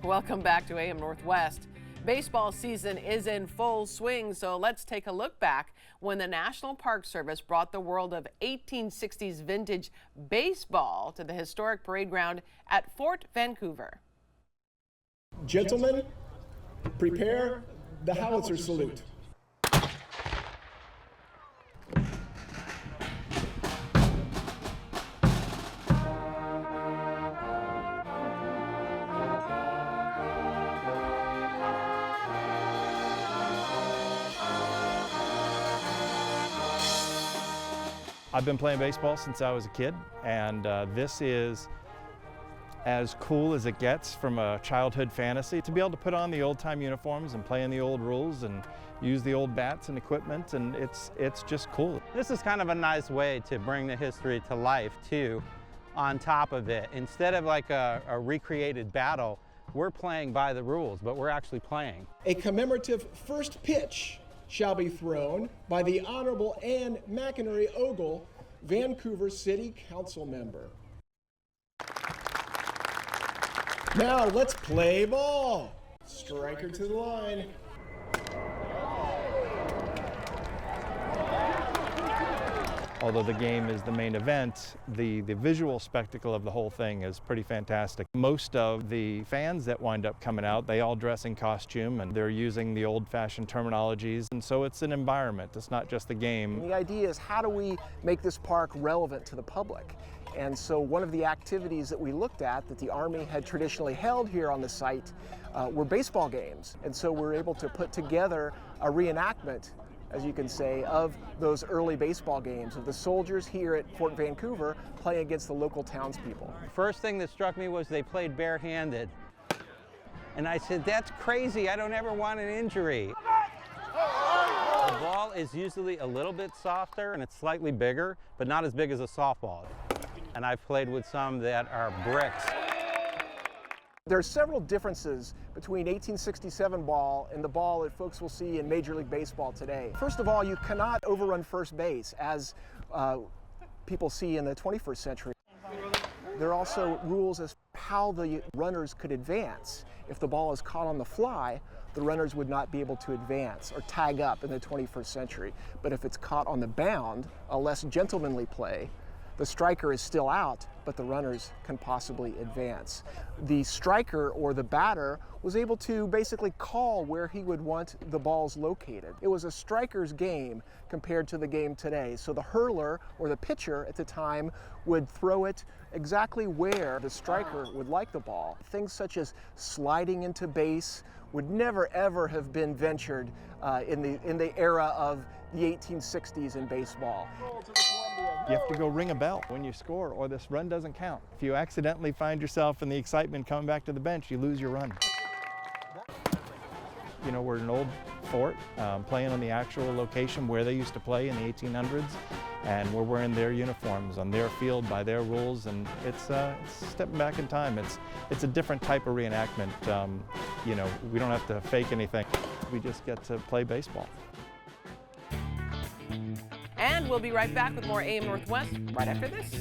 Welcome back to AM Northwest. Baseball season is in full swing, so let's take a look back when the National Park Service brought the world of 1860s vintage baseball to the historic parade ground at Fort Vancouver. Gentlemen, prepare the howitzer salute. I've been playing baseball since I was a kid, and this is as cool as it gets from a childhood fantasy. To be able to put on the old-time uniforms and play in the old rules and use the old bats and equipment, and it's just cool. This is kind of a nice way to bring the history to life, too, on top of it. Instead of like a recreated battle, we're playing by the rules, but we're actually playing. A commemorative first pitch shall be thrown by the Honorable Ann McInerney Ogle, Vancouver City Council member. Now let's play ball. Striker to the line. Although the game is the main event, the visual spectacle of the whole thing is pretty fantastic. Most of the fans that wind up coming out, they all dress in costume and they're using the old-fashioned terminologies, and so it's an environment. It's not just the game. The idea is, how do we make this park relevant to the public? And so one of the activities that we looked at that the Army had traditionally held here on the site were baseball games. And so we're able to put together a reenactment, as you can say, of those early baseball games, of the soldiers here at Fort Vancouver playing against the local townspeople. First thing that struck me was they played barehanded. And I said, that's crazy, I don't ever want an injury. The ball is usually a little bit softer and it's slightly bigger, but not as big as a softball. And I've played with some that are bricks. There are several differences between 1867 ball and the ball that folks will see in Major League Baseball today. First of all, you cannot overrun first base as people see in the 21st century. There are also rules as to how the runners could advance. If the ball is caught on the fly, the runners would not be able to advance or tag up in the 21st century. But if it's caught on the bound, a less gentlemanly play, the striker is still out, but the runners can possibly advance. The striker or the batter was able to basically call where he would want the balls located. It was a striker's game compared to the game today. So the hurler or the pitcher at the time would throw it exactly where the striker would like the ball. Things such as sliding into base would never ever have been ventured in the era of the 1860s in baseball. You have to go ring a bell when you score, or this run doesn't count. If you accidentally find yourself in the excitement coming back to the bench, you lose your run. You know, we're an old fort, playing on the actual location where they used to play in the 1800s, and we're wearing their uniforms on their field by their rules, and it's stepping back in time. It's a different type of reenactment. You know, we don't have to fake anything. We just get to play baseball. And we'll be right back with more AM Northwest right after this.